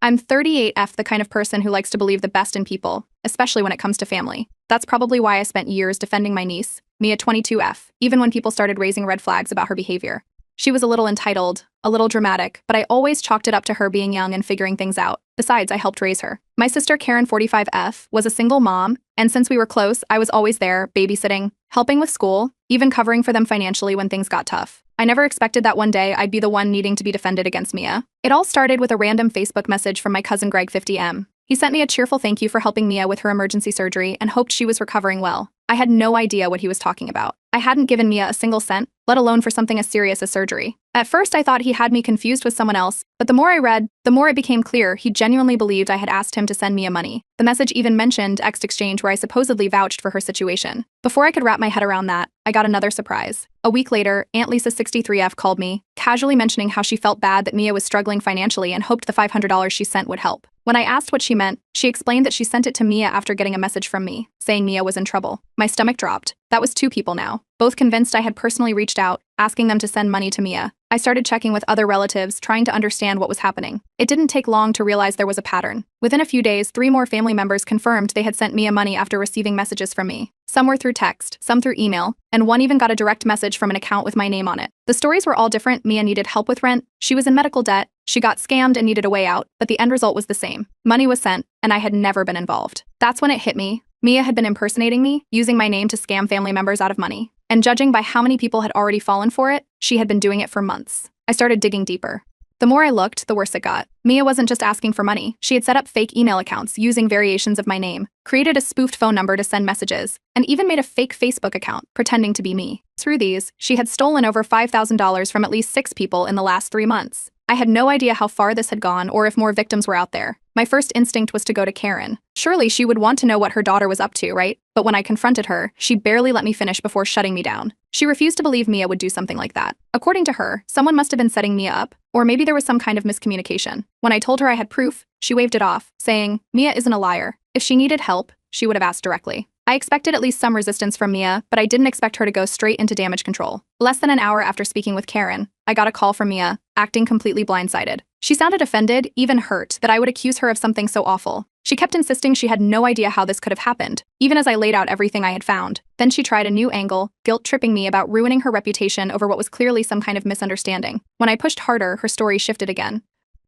I'm 38F, the kind of person who likes to believe the best in people, especially when it comes to family. That's probably why I spent years defending my niece, Mia 22F, even when people started raising red flags about her behavior. She was a little entitled, a little dramatic, but I always chalked it up to her being young and figuring things out. Besides, I helped raise her. My sister Karen 45F was a single mom, and since we were close, I was always there, babysitting, helping with school, even covering for them financially when things got tough. I never expected that one day I'd be the one needing to be defended against Mia. It all started with a random Facebook message from my cousin Greg 50M. He sent me a cheerful thank you for helping Mia with her emergency surgery and hoped she was recovering well. I had no idea what he was talking about. I hadn't given Mia a single cent, let alone for something as serious as surgery. At first, I thought he had me confused with someone else, but the more I read, the more it became clear he genuinely believed I had asked him to send Mia money. The message even mentioned Text exchange where I supposedly vouched for her situation. Before I could wrap my head around that, I got another surprise. A week later, Aunt Lisa 63F called me, casually mentioning how she felt bad that Mia was struggling financially and hoped the $500 she sent would help. When I asked what she meant, she explained that she sent it to Mia after getting a message from me, saying Mia was in trouble. My stomach dropped. That was 2 people now, both convinced I had personally reached out, asking them to send money to Mia. I started checking with other relatives, trying to understand what was happening. It didn't take long to realize there was a pattern. Within a few days, 3 more family members confirmed they had sent Mia money after receiving messages from me. Some were through text, some through email, and one even got a direct message from an account with my name on it. The stories were all different. Mia needed help with rent, she was in medical debt, she got scammed and needed a way out, but the end result was the same. Money was sent, and I had never been involved. That's when it hit me. Mia had been impersonating me, using my name to scam family members out of money. And judging by how many people had already fallen for it, she had been doing it for months. I started digging deeper. The more I looked, the worse it got. Mia wasn't just asking for money. She had set up fake email accounts using variations of my name, created a spoofed phone number to send messages, and even made a fake Facebook account, pretending to be me. Through these, she had stolen over $5,000 from at least 6 people in the last 3 months. I had no idea how far this had gone or if more victims were out there. My first instinct was to go to Karen. Surely she would want to know what her daughter was up to, right? But when I confronted her, she barely let me finish before shutting me down. She refused to believe Mia would do something like that. According to her, someone must have been setting Mia up, or maybe there was some kind of miscommunication. When I told her I had proof, she waved it off, saying, Mia isn't a liar. If she needed help, she would have asked directly. I expected at least some resistance from Mia, but I didn't expect her to go straight into damage control. Less than an hour after speaking with Karen, I got a call from Mia, acting completely blindsided. She sounded offended, even hurt, that I would accuse her of something so awful. She kept insisting she had no idea how this could have happened, even as I laid out everything I had found. Then she tried a new angle, guilt-tripping me about ruining her reputation over what was clearly some kind of misunderstanding. When I pushed harder, her story shifted again.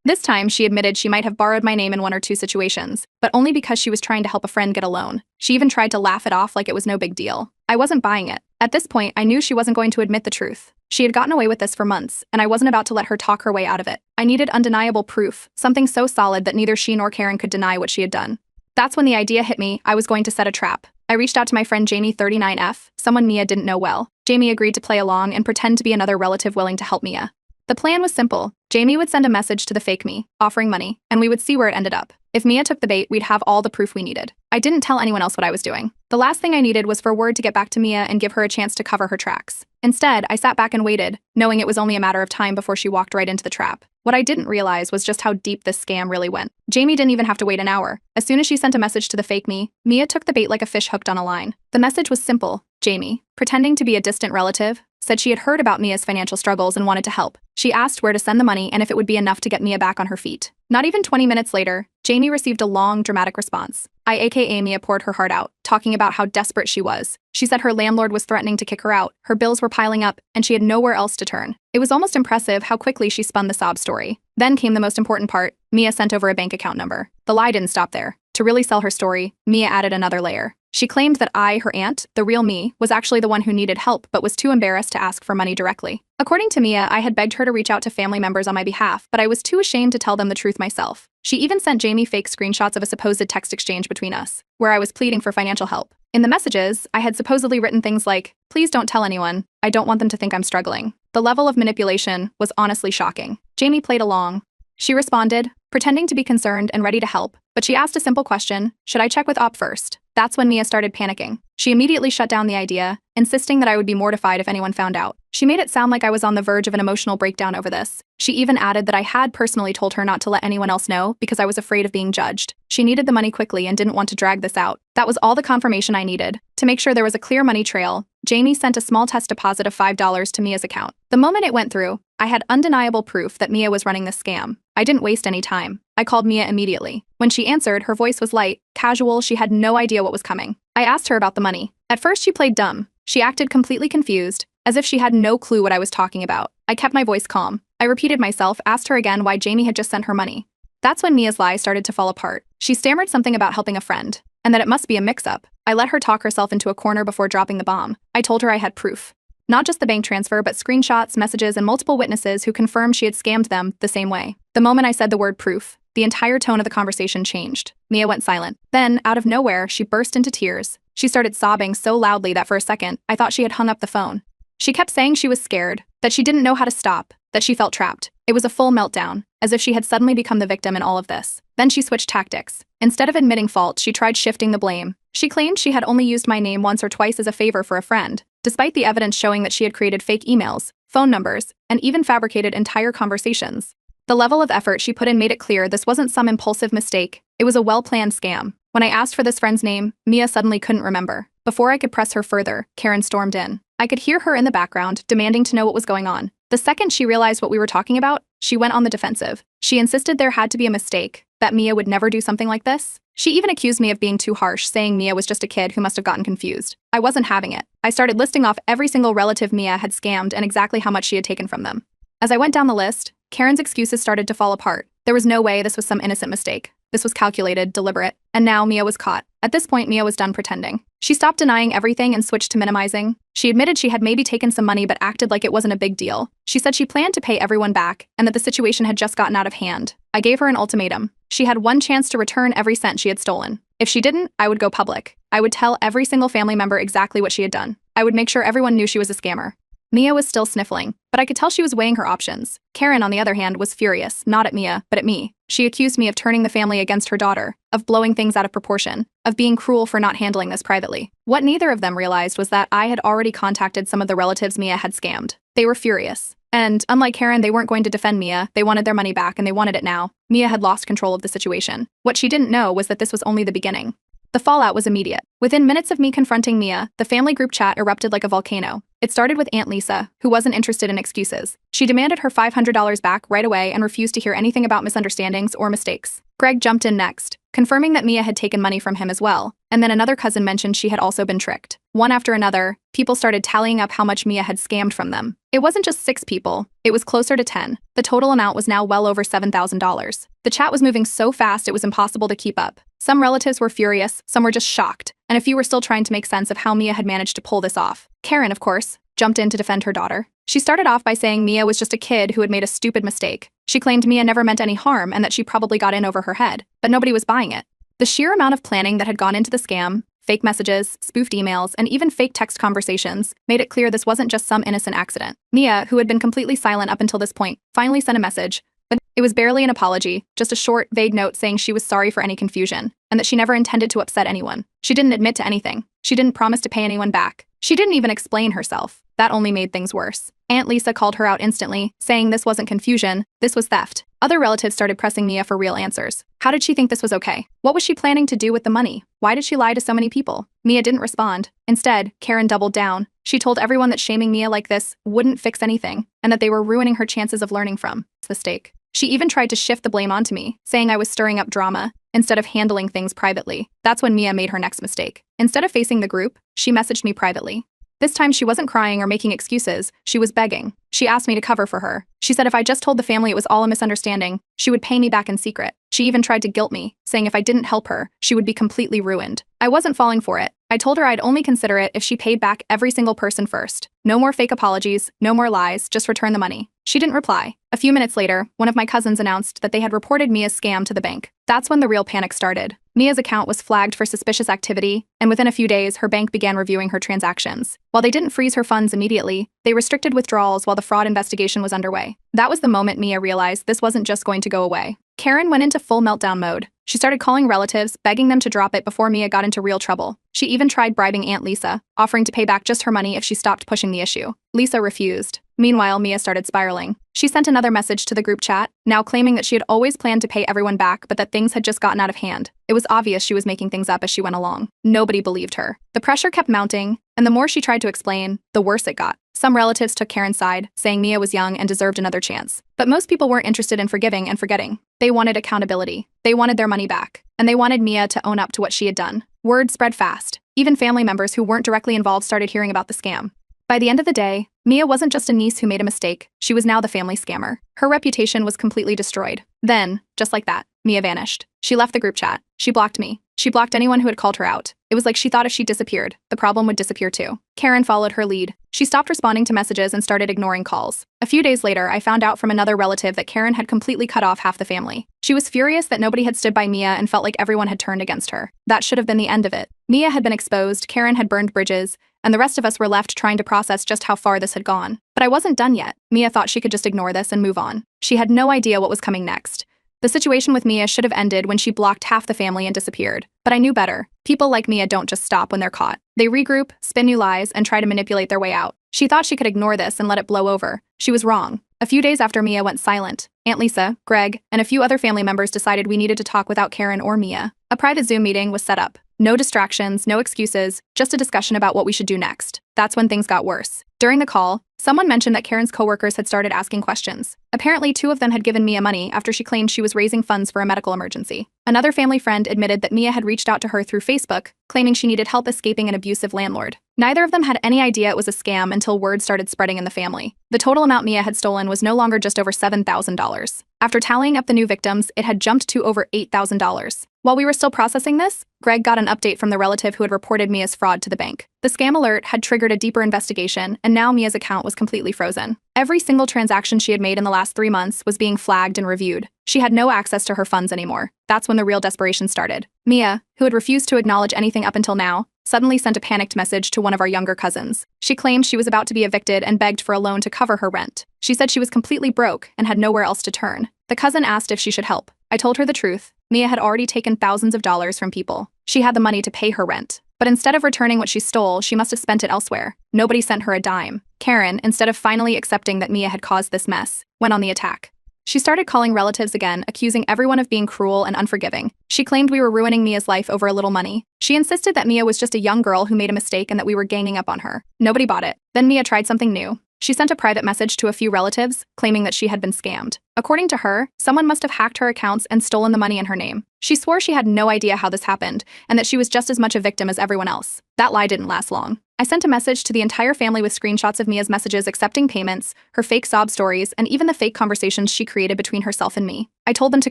This time, she admitted she might have borrowed my name in 1 or 2 situations, but only because she was trying to help a friend get a loan. She even tried to laugh it off like it was no big deal. I wasn't buying it. At this point, I knew she wasn't going to admit the truth. She had gotten away with this for months, and I wasn't about to let her talk her way out of it. I needed undeniable proof, something so solid that neither she nor Karen could deny what she had done. That's when the idea hit me. I was going to set a trap. I reached out to my friend Jamie 39F, someone Mia didn't know well. Jamie agreed to play along and pretend to be another relative willing to help Mia. The plan was simple. Jamie would send a message to the fake me, offering money, and we would see where it ended up. If Mia took the bait, we'd have all the proof we needed. I didn't tell anyone else what I was doing. The last thing I needed was for word to get back to Mia and give her a chance to cover her tracks. Instead, I sat back and waited, knowing it was only a matter of time before she walked right into the trap. What I didn't realize was just how deep this scam really went. Jamie didn't even have to wait an hour. As soon as she sent a message to the fake me, Mia took the bait like a fish hooked on a line. The message was simple. Jamie, pretending to be a distant relative, said she had heard about Mia's financial struggles and wanted to help. She asked where to send the money and if it would be enough to get Mia back on her feet. Not even 20 minutes later, Jamie received a long, dramatic response. aka Mia poured her heart out, talking about how desperate she was. She said her landlord was threatening to kick her out, her bills were piling up, and she had nowhere else to turn. It was almost impressive how quickly she spun the sob story. Then came the most important part. Mia sent over a bank account number. The lie didn't stop there. To really sell her story, Mia added another layer. She claimed that I, her aunt, the real me, was actually the one who needed help but was too embarrassed to ask for money directly. According to Mia, I had begged her to reach out to family members on my behalf, but I was too ashamed to tell them the truth myself. She even sent Jamie fake screenshots of a supposed text exchange between us, where I was pleading for financial help. In the messages, I had supposedly written things like, "Please don't tell anyone. I don't want them to think I'm struggling." The level of manipulation was honestly shocking. Jamie played along. She responded, pretending to be concerned and ready to help, but she asked a simple question: should I check with Op first? That's when Mia started panicking. She immediately shut down the idea, insisting that I would be mortified if anyone found out. She made it sound like I was on the verge of an emotional breakdown over this. She even added that I had personally told her not to let anyone else know because I was afraid of being judged. She needed the money quickly and didn't want to drag this out. That was all the confirmation I needed. To make sure there was a clear money trail, Jamie sent a small test deposit of $5 to Mia's account. The moment it went through, I had undeniable proof that Mia was running this scam. I didn't waste any time. I called Mia immediately. When she answered, her voice was light, casual, she had no idea what was coming. I asked her about the money. At first she played dumb. She acted completely confused, as if she had no clue what I was talking about. I kept my voice calm. I repeated myself, asked her again why Jamie had just sent her money. That's when Mia's lie started to fall apart. She stammered something about helping a friend, and that it must be a mix-up. I let her talk herself into a corner before dropping the bomb. I told her I had proof. Not just the bank transfer, but screenshots, messages, and multiple witnesses who confirmed she had scammed them the same way. The moment I said the word proof, the entire tone of the conversation changed. Mia went silent. Then, out of nowhere, she burst into tears. She started sobbing so loudly that for a second, I thought she had hung up the phone. She kept saying she was scared, that she didn't know how to stop, that she felt trapped. It was a full meltdown, as if she had suddenly become the victim in all of this. Then she switched tactics. Instead of admitting fault, she tried shifting the blame. She claimed she had only used my name once or twice as a favor for a friend, despite the evidence showing that she had created fake emails, phone numbers, and even fabricated entire conversations. The level of effort she put in made it clear this wasn't some impulsive mistake. It was a well-planned scam. When I asked for this friend's name, Mia suddenly couldn't remember. Before I could press her further, Karen stormed in. I could hear her in the background, demanding to know what was going on. The second she realized what we were talking about, she went on the defensive. She insisted there had to be a mistake, that Mia would never do something like this. She even accused me of being too harsh, saying Mia was just a kid who must have gotten confused. I wasn't having it. I started listing off every single relative Mia had scammed and exactly how much she had taken from them. As I went down the list, Karen's excuses started to fall apart. There was no way this was some innocent mistake. This was calculated, deliberate, and now Mia was caught. At this point, Mia was done pretending. She stopped denying everything and switched to minimizing. She admitted she had maybe taken some money but acted like it wasn't a big deal. She said she planned to pay everyone back and that the situation had just gotten out of hand. I gave her an ultimatum. She had one chance to return every cent she had stolen. If she didn't, I would go public. I would tell every single family member exactly what she had done. I would make sure everyone knew she was a scammer. Mia was still sniffling, but I could tell she was weighing her options. Karen, on the other hand, was furious, not at Mia, but at me. She accused me of turning the family against her daughter, of blowing things out of proportion, of being cruel for not handling this privately. What neither of them realized was that I had already contacted some of the relatives Mia had scammed. They were furious. And, unlike Karen, they weren't going to defend Mia, they wanted their money back and they wanted it now. Mia had lost control of the situation. What she didn't know was that this was only the beginning. The fallout was immediate. Within minutes of me confronting Mia, the family group chat erupted like a volcano. It started with Aunt Lisa, who wasn't interested in excuses. She demanded her $500 back right away and refused to hear anything about misunderstandings or mistakes. Greg jumped in next, confirming that Mia had taken money from him as well, and then another cousin mentioned she had also been tricked. One after another, people started tallying up how much Mia had scammed from them. It wasn't just 6 people, it was closer to 10. The total amount was now well over $7,000. The chat was moving so fast it was impossible to keep up. Some relatives were furious, some were just shocked, and a few were still trying to make sense of how Mia had managed to pull this off. Karen, of course, jumped in to defend her daughter. She started off by saying Mia was just a kid who had made a stupid mistake. She claimed Mia never meant any harm and that she probably got in over her head, but nobody was buying it. The sheer amount of planning that had gone into the scam, fake messages, spoofed emails, and even fake text conversations made it clear this wasn't just some innocent accident. Mia, who had been completely silent up until this point, finally sent a message. But it was barely an apology, just a short, vague note saying she was sorry for any confusion, and that she never intended to upset anyone. She didn't admit to anything. She didn't promise to pay anyone back. She didn't even explain herself. That only made things worse. Aunt Lisa called her out instantly, saying this wasn't confusion, this was theft. Other relatives started pressing Mia for real answers. How did she think this was okay? What was she planning to do with the money? Why did she lie to so many people? Mia didn't respond. Instead, Karen doubled down. She told everyone that shaming Mia like this wouldn't fix anything, and that they were ruining her chances of learning from this mistake. She even tried to shift the blame onto me, saying I was stirring up drama, instead of handling things privately. That's when Mia made her next mistake. Instead of facing the group, she messaged me privately. This time she wasn't crying or making excuses, she was begging. She asked me to cover for her. She said if I just told the family it was all a misunderstanding, she would pay me back in secret. She even tried to guilt me, saying if I didn't help her, she would be completely ruined. I wasn't falling for it. I told her I'd only consider it if she paid back every single person first. No more fake apologies, no more lies, just return the money. She didn't reply. A few minutes later, one of my cousins announced that they had reported Mia's scam to the bank. That's when the real panic started. Mia's account was flagged for suspicious activity, and within a few days, her bank began reviewing her transactions. While they didn't freeze her funds immediately, they restricted withdrawals while the fraud investigation was underway. That was the moment Mia realized this wasn't just going to go away. Karen went into full meltdown mode. She started calling relatives, begging them to drop it before Mia got into real trouble. She even tried bribing Aunt Lisa, offering to pay back just her money if she stopped pushing the issue. Lisa refused. Meanwhile, Mia started spiraling. She sent another message to the group chat, now claiming that she had always planned to pay everyone back but that things had just gotten out of hand. It was obvious she was making things up as she went along. Nobody believed her. The pressure kept mounting, and the more she tried to explain, the worse it got. Some relatives took Karen's side, saying Mia was young and deserved another chance. But most people weren't interested in forgiving and forgetting. They wanted accountability. They wanted their money back. And they wanted Mia to own up to what she had done. Word spread fast. Even family members who weren't directly involved started hearing about the scam. By the end of the day, Mia wasn't just a niece who made a mistake, she was now the family scammer. Her reputation was completely destroyed. Then, just like that, Mia vanished. She left the group chat. She blocked me. She blocked anyone who had called her out. It was like she thought if she disappeared, the problem would disappear too. Karen followed her lead. She stopped responding to messages and started ignoring calls. A few days later, I found out from another relative that Karen had completely cut off half the family. She was furious that nobody had stood by Mia and felt like everyone had turned against her. That should have been the end of it. Mia had been exposed, Karen had burned bridges, and the rest of us were left trying to process just how far this had gone. But I wasn't done yet. Mia thought she could just ignore this and move on. She had no idea what was coming next. The situation with Mia should have ended when she blocked half the family and disappeared. But I knew better. People like Mia don't just stop when they're caught. They regroup, spin new lies, and try to manipulate their way out. She thought she could ignore this and let it blow over. She was wrong. A few days after Mia went silent, Aunt Lisa, Greg, and a few other family members decided we needed to talk without Karen or Mia. A private Zoom meeting was set up. No distractions, no excuses, just a discussion about what we should do next. That's when things got worse. During the call, someone mentioned that Karen's coworkers had started asking questions. Apparently, 2 of them had given Mia money after she claimed she was raising funds for a medical emergency. Another family friend admitted that Mia had reached out to her through Facebook, claiming she needed help escaping an abusive landlord. Neither of them had any idea it was a scam until word started spreading in the family. The total amount Mia had stolen was no longer just over $7,000. After tallying up the new victims, it had jumped to over $8,000. While we were still processing this, Greg got an update from the relative who had reported Mia's fraud to the bank. The scam alert had triggered a deeper investigation, and now Mia's account was completely frozen. Every single transaction she had made in the last 3 months was being flagged and reviewed. She had no access to her funds anymore. That's when the real desperation started. Mia, who had refused to acknowledge anything up until now, suddenly sent a panicked message to one of our younger cousins. She claimed she was about to be evicted and begged for a loan to cover her rent. She said she was completely broke and had nowhere else to turn. The cousin asked if she should help. I told her the truth. Mia had already taken thousands of dollars from people. She had the money to pay her rent. But instead of returning what she stole, she must have spent it elsewhere. Nobody sent her a dime. Karen, instead of finally accepting that Mia had caused this mess, went on the attack. She started calling relatives again, accusing everyone of being cruel and unforgiving. She claimed we were ruining Mia's life over a little money. She insisted that Mia was just a young girl who made a mistake and that we were ganging up on her. Nobody bought it. Then Mia tried something new. She sent a private message to a few relatives, claiming that she had been scammed. According to her, someone must have hacked her accounts and stolen the money in her name. She swore she had no idea how this happened, and that she was just as much a victim as everyone else. That lie didn't last long. I sent a message to the entire family with screenshots of Mia's messages accepting payments, her fake sob stories, and even the fake conversations she created between herself and me. I told them to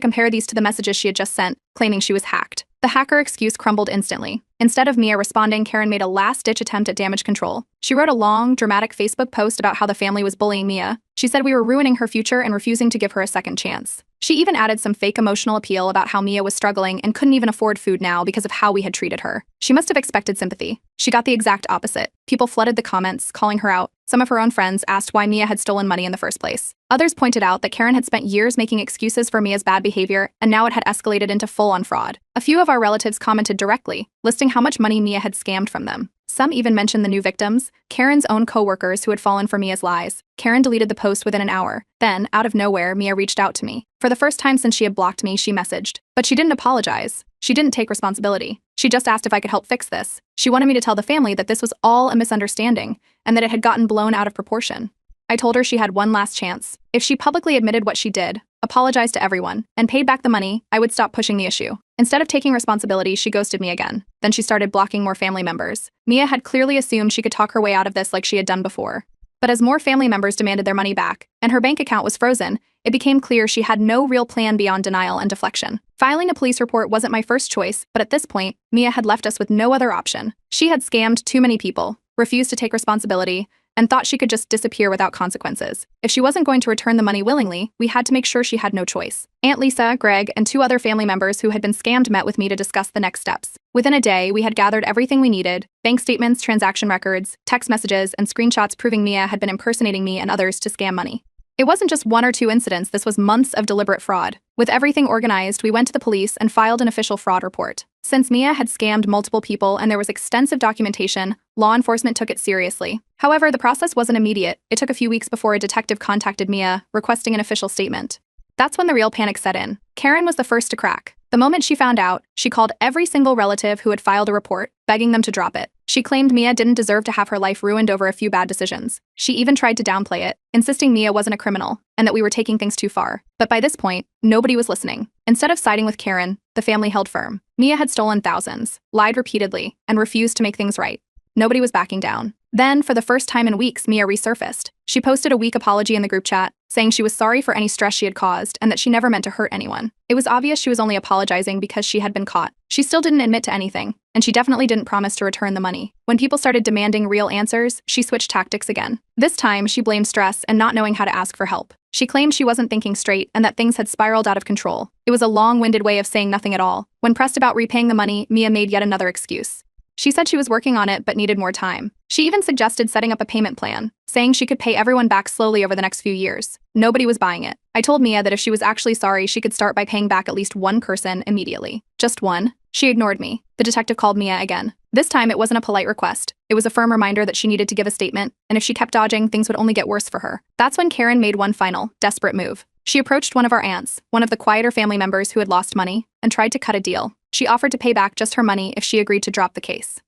compare these to the messages she had just sent, claiming she was hacked. The hacker excuse crumbled instantly. Instead of Mia responding, Karen made a last-ditch attempt at damage control. She wrote a long, dramatic Facebook post about how the family was bullying Mia. She said we were ruining her future and refusing to give her a second chance. She even added some fake emotional appeal about how Mia was struggling and couldn't even afford food now because of how we had treated her. She must have expected sympathy. She got the exact opposite. People flooded the comments, calling her out. Some of her own friends asked why Mia had stolen money in the first place. Others pointed out that Karen had spent years making excuses for Mia's bad behavior, and now it had escalated into full-on fraud. A few of our relatives commented directly, listing how much money Mia had scammed from them. Some even mentioned the new victims, Karen's own co-workers who had fallen for Mia's lies. Karen deleted the post within an hour. Then, out of nowhere, Mia reached out to me. For the first time since she had blocked me, she messaged. But she didn't apologize. She didn't take responsibility. She just asked if I could help fix this. She wanted me to tell the family that this was all a misunderstanding, and that it had gotten blown out of proportion. I told her she had one last chance. If she publicly admitted what she did, apologized to everyone, and paid back the money, I would stop pushing the issue. Instead of taking responsibility, she ghosted me again. Then she started blocking more family members. Mia had clearly assumed she could talk her way out of this like she had done before. But as more family members demanded their money back, and her bank account was frozen, it became clear she had no real plan beyond denial and deflection. Filing a police report wasn't my first choice, but at this point, Mia had left us with no other option. She had scammed too many people, refused to take responsibility, and thought she could just disappear without consequences. If she wasn't going to return the money willingly, we had to make sure she had no choice. Aunt Lisa, Greg, and 2 other family members who had been scammed met with me to discuss the next steps. Within a day, we had gathered everything we needed: bank statements, transaction records, text messages, and screenshots proving Mia had been impersonating me and others to scam money. It wasn't just 1 or 2 incidents, this was months of deliberate fraud. With everything organized, we went to the police and filed an official fraud report. Since Mia had scammed multiple people and there was extensive documentation, law enforcement took it seriously. However, the process wasn't immediate. It took a few weeks before a detective contacted Mia, requesting an official statement. That's when the real panic set in. Karen was the first to crack. The moment she found out, she called every single relative who had filed a report, begging them to drop it. She claimed Mia didn't deserve to have her life ruined over a few bad decisions. She even tried to downplay it, insisting Mia wasn't a criminal and that we were taking things too far. But by this point, nobody was listening. Instead of siding with Karen, the family held firm. Mia had stolen thousands, lied repeatedly, and refused to make things right. Nobody was backing down. Then, for the first time in weeks, Mia resurfaced. She posted a weak apology in the group chat, saying she was sorry for any stress she had caused and that she never meant to hurt anyone. It was obvious she was only apologizing because she had been caught. She still didn't admit to anything, and she definitely didn't promise to return the money. When people started demanding real answers, she switched tactics again. This time, she blamed stress and not knowing how to ask for help. She claimed she wasn't thinking straight and that things had spiraled out of control. It was a long-winded way of saying nothing at all. When pressed about repaying the money, Mia made yet another excuse. She said she was working on it but needed more time. She even suggested setting up a payment plan, saying she could pay everyone back slowly over the next few years. Nobody was buying it. I told Mia that if she was actually sorry, she could start by paying back at least one person immediately. Just one. She ignored me. The detective called Mia again. This time, it wasn't a polite request. It was a firm reminder that she needed to give a statement, and if she kept dodging, things would only get worse for her. That's when Karen made one final, desperate move. She approached one of our aunts, one of the quieter family members who had lost money, and tried to cut a deal. She offered to pay back just her money if she agreed to drop the case.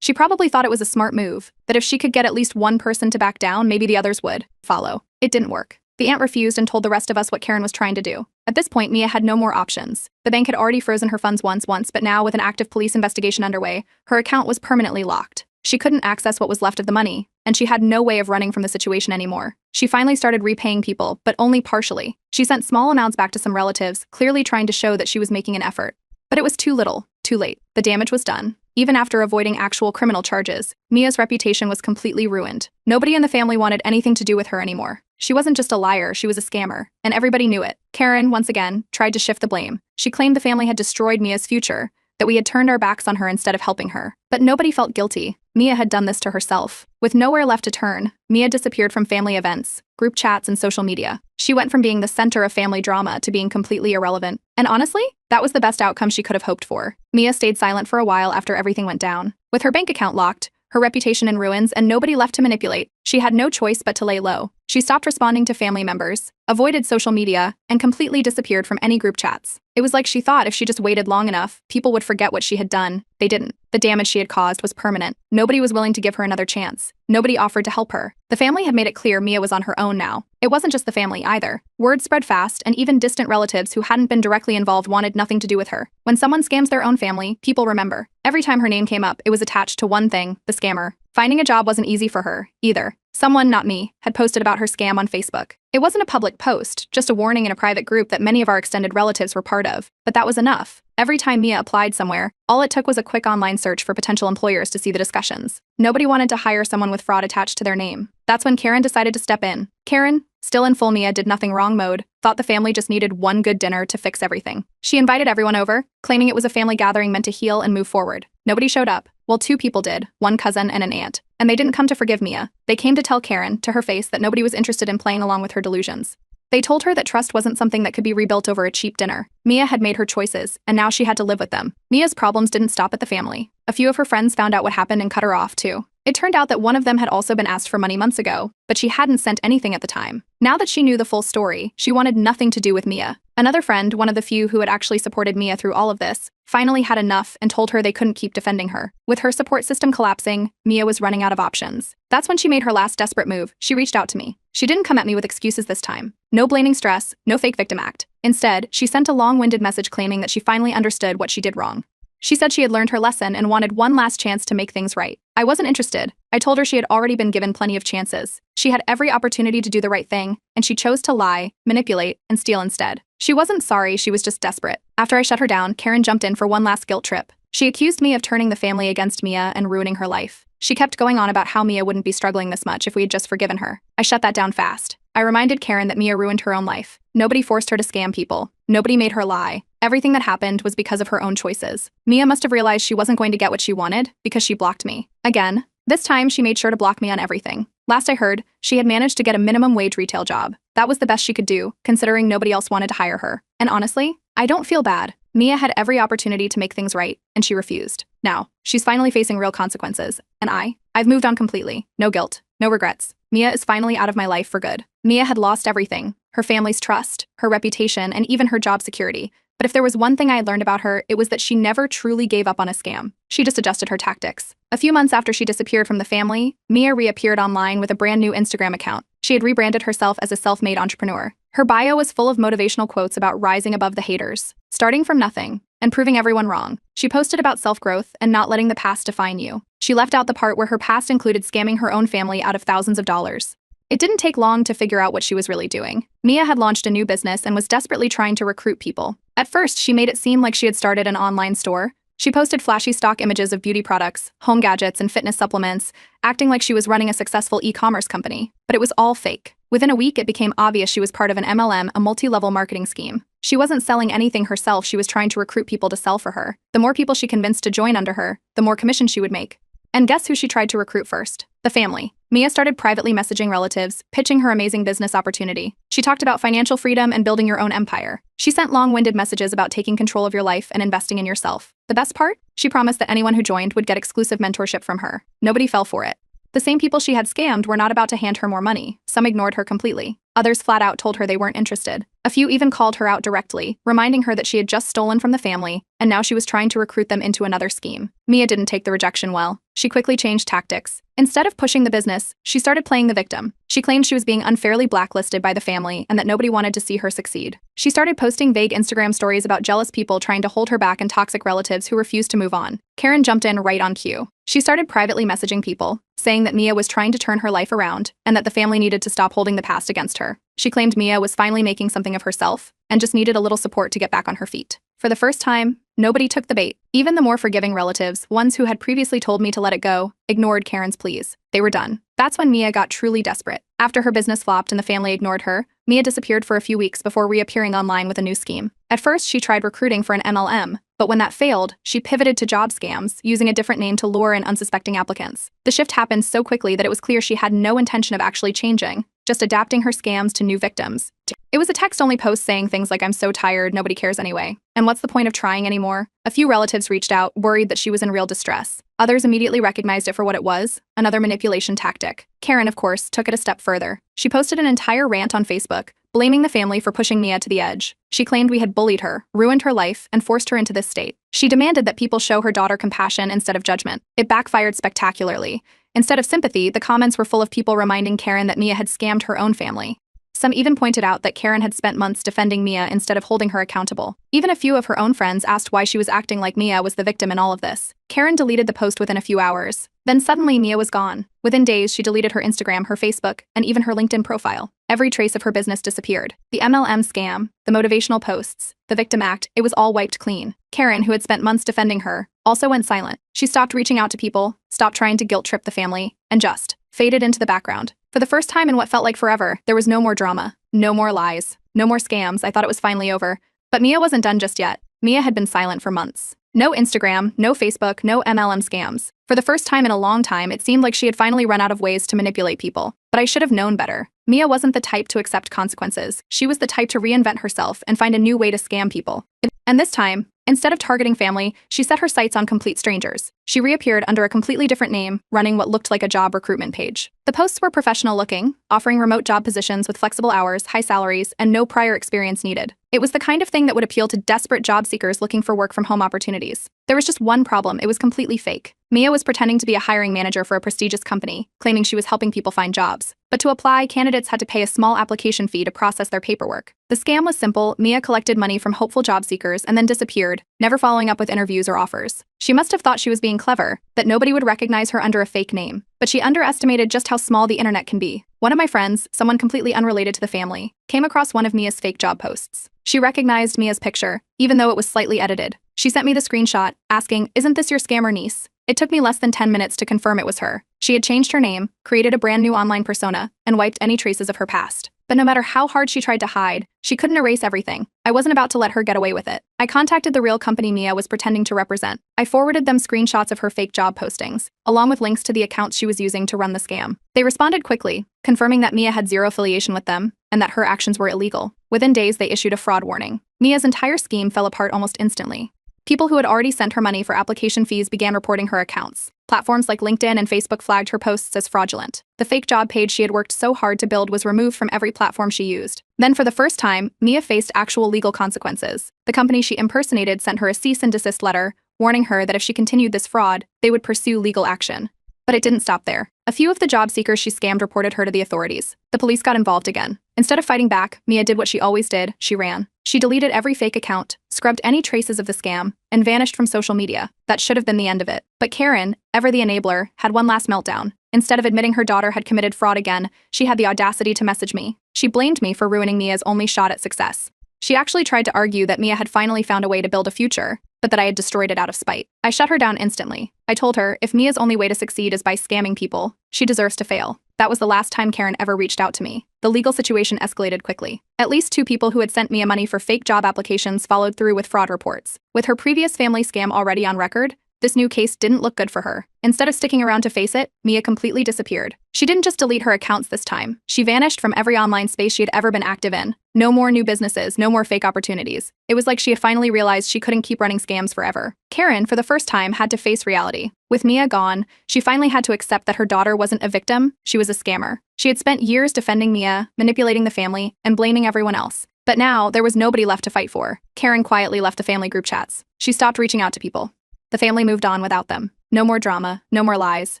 She probably thought it was a smart move, that if she could get at least one person to back down, maybe the others would follow. It didn't work. The aunt refused and told the rest of us what Karen was trying to do. At this point, Mia had no more options. The bank had already frozen her funds once, but now, with an active police investigation underway, her account was permanently locked. She couldn't access what was left of the money, and she had no way of running from the situation anymore. She finally started repaying people, but only partially. She sent small amounts back to some relatives, clearly trying to show that she was making an effort. But it was too little, too late. The damage was done. Even after avoiding actual criminal charges, Mia's reputation was completely ruined. Nobody in the family wanted anything to do with her anymore. She wasn't just a liar, she was a scammer, and everybody knew it. Karen, once again, tried to shift the blame. She claimed the family had destroyed Mia's future, that we had turned our backs on her instead of helping her. But nobody felt guilty. Mia had done this to herself. With nowhere left to turn, Mia disappeared from family events, group chats, and social media. She went from being the center of family drama to being completely irrelevant. And honestly, that was the best outcome she could have hoped for. Mia stayed silent for a while after everything went down. With her bank account locked, her reputation in ruins, and nobody left to manipulate, she had no choice but to lay low. She stopped responding to family members, avoided social media, and completely disappeared from any group chats. It was like she thought if she just waited long enough, people would forget what she had done. They didn't. The damage she had caused was permanent. Nobody was willing to give her another chance. Nobody offered to help her. The family had made it clear Mia was on her own now. It wasn't just the family either. Word spread fast, and even distant relatives who hadn't been directly involved wanted nothing to do with her. When someone scams their own family, people remember. Every time her name came up, it was attached to one thing: the scammer. Finding a job wasn't easy for her, either. Someone, not me, had posted about her scam on Facebook. It wasn't a public post, just a warning in a private group that many of our extended relatives were part of. But that was enough. Every time Mia applied somewhere, all it took was a quick online search for potential employers to see the discussions. Nobody wanted to hire someone with fraud attached to their name. That's when Karen decided to step in. Karen, still in full Mia did nothing wrong mode, thought the family just needed one good dinner to fix everything. She invited everyone over, claiming it was a family gathering meant to heal and move forward. Nobody showed up. Well, two people did, one cousin and an aunt. And they didn't come to forgive Mia. They came to tell Karen, to her face, that nobody was interested in playing along with her delusions. They told her that trust wasn't something that could be rebuilt over a cheap dinner. Mia had made her choices, and now she had to live with them. Mia's problems didn't stop at the family. A few of her friends found out what happened and cut her off, too. It turned out that one of them had also been asked for money months ago, but she hadn't sent anything at the time. Now that she knew the full story, she wanted nothing to do with Mia. Another friend, one of the few who had actually supported Mia through all of this, finally had enough and told her they couldn't keep defending her. With her support system collapsing, Mia was running out of options. That's when she made her last desperate move. She reached out to me. She didn't come at me with excuses this time. No blaming stress, no fake victim act. Instead, she sent a long-winded message claiming that she finally understood what she did wrong. She said she had learned her lesson and wanted one last chance to make things right. I wasn't interested. I told her she had already been given plenty of chances. She had every opportunity to do the right thing, and she chose to lie, manipulate, and steal instead. She wasn't sorry, she was just desperate. After I shut her down, Karen jumped in for one last guilt trip. She accused me of turning the family against Mia and ruining her life. She kept going on about how Mia wouldn't be struggling this much if we had just forgiven her. I shut that down fast. I reminded Karen that Mia ruined her own life. Nobody forced her to scam people. Nobody made her lie. Everything that happened was because of her own choices. Mia must have realized she wasn't going to get what she wanted because she blocked me. Again, this time she made sure to block me on everything. Last I heard, she had managed to get a minimum wage retail job. That was the best she could do, considering nobody else wanted to hire her. And honestly, I don't feel bad. Mia had every opportunity to make things right, and she refused. Now, she's finally facing real consequences. And I've moved on completely. No guilt, no regrets. Mia is finally out of my life for good. Mia had lost everything, her family's trust, her reputation, and even her job security. But if there was one thing I had learned about her, it was that she never truly gave up on a scam. She just adjusted her tactics. A few months after she disappeared from the family, Mia reappeared online with a brand new Instagram account. She had rebranded herself as a self-made entrepreneur. Her bio was full of motivational quotes about rising above the haters, starting from nothing, and proving everyone wrong. She posted about self-growth and not letting the past define you. She left out the part where her past included scamming her own family out of thousands of dollars. It didn't take long to figure out what she was really doing. Mia had launched a new business and was desperately trying to recruit people. At first, she made it seem like she had started an online store. She posted flashy stock images of beauty products, home gadgets, and fitness supplements, acting like she was running a successful e-commerce company. But it was all fake. Within a week, it became obvious she was part of an MLM, a multi-level marketing scheme. She wasn't selling anything herself, she was trying to recruit people to sell for her. The more people she convinced to join under her, the more commission she would make. And guess who she tried to recruit first? The family. Mia started privately messaging relatives, pitching her amazing business opportunity. She talked about financial freedom and building your own empire. She sent long-winded messages about taking control of your life and investing in yourself. The best part? She promised that anyone who joined would get exclusive mentorship from her. Nobody fell for it. The same people she had scammed were not about to hand her more money. Some ignored her completely. Others flat out told her they weren't interested. A few even called her out directly, reminding her that she had just stolen from the family, and now she was trying to recruit them into another scheme. Mia didn't take the rejection well. She quickly changed tactics. Instead of pushing the business, she started playing the victim. She claimed she was being unfairly blacklisted by the family and that nobody wanted to see her succeed. She started posting vague Instagram stories about jealous people trying to hold her back and toxic relatives who refused to move on. Karen jumped in right on cue. She started privately messaging people, saying that Mia was trying to turn her life around and that the family needed to stop holding the past against her. She claimed Mia was finally making something of herself and just needed a little support to get back on her feet. For the first time, nobody took the bait. Even the more forgiving relatives, ones who had previously told me to let it go, ignored Karen's pleas. They were done. That's when Mia got truly desperate. After her business flopped and the family ignored her, Mia disappeared for a few weeks before reappearing online with a new scheme. At first, she tried recruiting for an MLM, but when that failed, she pivoted to job scams, using a different name to lure in unsuspecting applicants. The shift happened so quickly that it was clear she had no intention of actually changing, just adapting her scams to new victims. It was a text-only post saying things like, "I'm so tired, nobody cares anyway. And what's the point of trying anymore?" A few relatives reached out, worried that she was in real distress. Others immediately recognized it for what it was, another manipulation tactic. Karen, of course, took it a step further. She posted an entire rant on Facebook, blaming the family for pushing Mia to the edge. She claimed we had bullied her, ruined her life, and forced her into this state. She demanded that people show her daughter compassion instead of judgment. It backfired spectacularly. Instead of sympathy, the comments were full of people reminding Karen that Mia had scammed her own family. Some even pointed out that Karen had spent months defending Mia instead of holding her accountable. Even a few of her own friends asked why she was acting like Mia was the victim in all of this. Karen deleted the post within a few hours. Then suddenly Mia was gone. Within days, she deleted her Instagram, her Facebook, and even her LinkedIn profile. Every trace of her business disappeared. The MLM scam, the motivational posts, the victim act, it was all wiped clean. Karen, who had spent months defending her, also went silent. She stopped reaching out to people, stopped trying to guilt-trip the family, and just faded into the background. For the first time in what felt like forever, there was no more drama, no more lies, no more scams. I thought it was finally over. But Mia wasn't done just yet. Mia had been silent for months. No Instagram, no Facebook, no MLM scams. For the first time in a long time, it seemed like she had finally run out of ways to manipulate people. But I should have known better. Mia wasn't the type to accept consequences. She was the type to reinvent herself and find a new way to scam people. And this time, instead of targeting family, she set her sights on complete strangers. She reappeared under a completely different name, running what looked like a job recruitment page. The posts were professional-looking, offering remote job positions with flexible hours, high salaries, and no prior experience needed. It was the kind of thing that would appeal to desperate job seekers looking for work-from-home opportunities. There was just one problem: it was completely fake. Mia was pretending to be a hiring manager for a prestigious company, claiming she was helping people find jobs. But to apply, candidates had to pay a small application fee to process their paperwork. The scam was simple. Mia collected money from hopeful job seekers and then disappeared, never following up with interviews or offers. She must have thought she was being clever, that nobody would recognize her under a fake name. But she underestimated just how small the internet can be. One of my friends, someone completely unrelated to the family, came across one of Mia's fake job posts. She recognized Mia's picture, even though it was slightly edited. She sent me the screenshot, asking, "Isn't this your scammer niece?" It took me less than 10 minutes to confirm it was her. She had changed her name, created a brand new online persona, and wiped any traces of her past. But no matter how hard she tried to hide, she couldn't erase everything. I wasn't about to let her get away with it. I contacted the real company Mia was pretending to represent. I forwarded them screenshots of her fake job postings, along with links to the accounts she was using to run the scam. They responded quickly, confirming that Mia had zero affiliation with them and that her actions were illegal. Within days, they issued a fraud warning. Mia's entire scheme fell apart almost instantly. People who had already sent her money for application fees began reporting her accounts. Platforms like LinkedIn and Facebook flagged her posts as fraudulent. The fake job page she had worked so hard to build was removed from every platform she used. Then, for the first time, Mia faced actual legal consequences. The company she impersonated sent her a cease and desist letter, warning her that if she continued this fraud, they would pursue legal action. But it didn't stop there. A few of the job seekers she scammed reported her to the authorities. The police got involved again. Instead of fighting back, Mia did what she always did: she ran. She deleted every fake account, scrubbed any traces of the scam, and vanished from social media. That should have been the end of it. But Karen, ever the enabler, had one last meltdown. Instead of admitting her daughter had committed fraud again, she had the audacity to message me. She blamed me for ruining Mia's only shot at success. She actually tried to argue that Mia had finally found a way to build a future, but that I had destroyed it out of spite. I shut her down instantly. I told her if Mia's only way to succeed is by scamming people, she deserves to fail. That was the last time Karen ever reached out to me. The legal situation escalated quickly. At least 2 people who had sent Mia money for fake job applications followed through with fraud reports. With her previous family scam already on record, this new case didn't look good for her. Instead of sticking around to face it, Mia completely disappeared. She didn't just delete her accounts this time. She vanished from every online space she had ever been active in. No more new businesses, no more fake opportunities. It was like she had finally realized she couldn't keep running scams forever. Karen, for the first time, had to face reality. With Mia gone, she finally had to accept that her daughter wasn't a victim, she was a scammer. She had spent years defending Mia, manipulating the family, and blaming everyone else. But now, there was nobody left to fight for. Karen quietly left the family group chats. She stopped reaching out to people. The family moved on without them. No more drama, no more lies,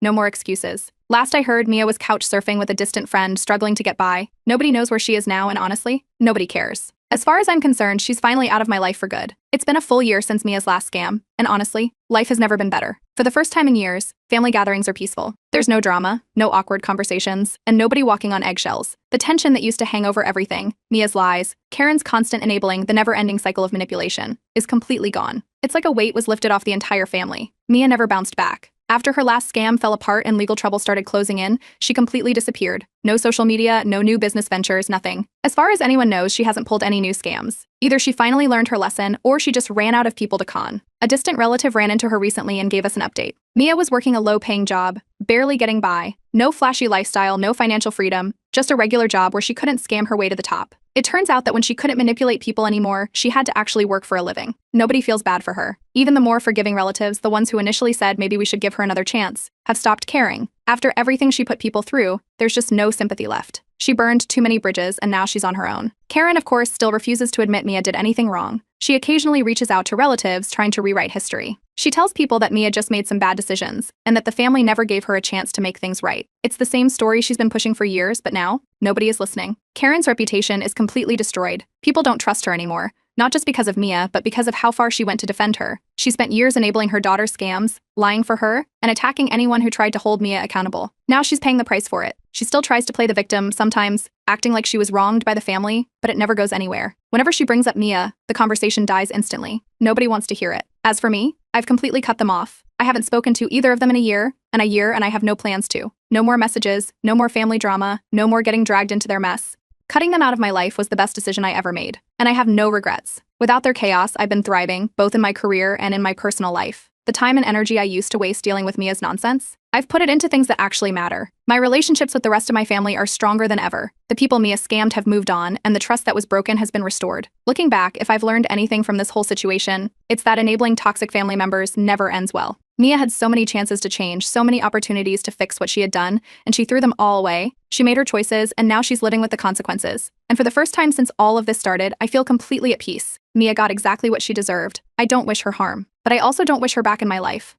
no more excuses. Last I heard, Mia was couch surfing with a distant friend, struggling to get by. Nobody knows where she is now, and honestly, nobody cares. As far as I'm concerned, she's finally out of my life for good. It's been a full year since Mia's last scam, and honestly, life has never been better. For the first time in years, family gatherings are peaceful. There's no drama, no awkward conversations, and nobody walking on eggshells. The tension that used to hang over everything, Mia's lies, Karen's constant enabling, the never-ending cycle of manipulation, is completely gone. It's like a weight was lifted off the entire family. Mia never bounced back. After her last scam fell apart and legal trouble started closing in, she completely disappeared. No social media, no new business ventures, nothing. As far as anyone knows, she hasn't pulled any new scams. Either she finally learned her lesson, or she just ran out of people to con. A distant relative ran into her recently and gave us an update. Mia was working a low-paying job, barely getting by. No flashy lifestyle, no financial freedom, just a regular job where she couldn't scam her way to the top. It turns out that when she couldn't manipulate people anymore, she had to actually work for a living. Nobody feels bad for her. Even the more forgiving relatives, the ones who initially said maybe we should give her another chance, have stopped caring. After everything she put people through, there's just no sympathy left. She burned too many bridges, and now she's on her own. Karen, of course, still refuses to admit Mia did anything wrong. She occasionally reaches out to relatives trying to rewrite history. She tells people that Mia just made some bad decisions, and that the family never gave her a chance to make things right. It's the same story she's been pushing for years, but now, nobody is listening. Karen's reputation is completely destroyed. People don't trust her anymore. Not just because of Mia, but because of how far she went to defend her. She spent years enabling her daughter's scams, lying for her, and attacking anyone who tried to hold Mia accountable. Now she's paying the price for it. She still tries to play the victim, sometimes acting like she was wronged by the family, but it never goes anywhere. Whenever she brings up Mia, the conversation dies instantly. Nobody wants to hear it. As for me, I've completely cut them off. I haven't spoken to either of them in a year, and I have no plans to. No more messages, no more family drama, no more getting dragged into their mess. Cutting them out of my life was the best decision I ever made, and I have no regrets. Without their chaos, I've been thriving, both in my career and in my personal life. The time and energy I used to waste dealing with Mia's nonsense, I've put it into things that actually matter. My relationships with the rest of my family are stronger than ever. The people Mia scammed have moved on, and the trust that was broken has been restored. Looking back, if I've learned anything from this whole situation, it's that enabling toxic family members never ends well. Mia had so many chances to change, so many opportunities to fix what she had done, and she threw them all away. She made her choices, and now she's living with the consequences. And for the first time since all of this started, I feel completely at peace. Mia got exactly what she deserved. I don't wish her harm, but I also don't wish her back in my life.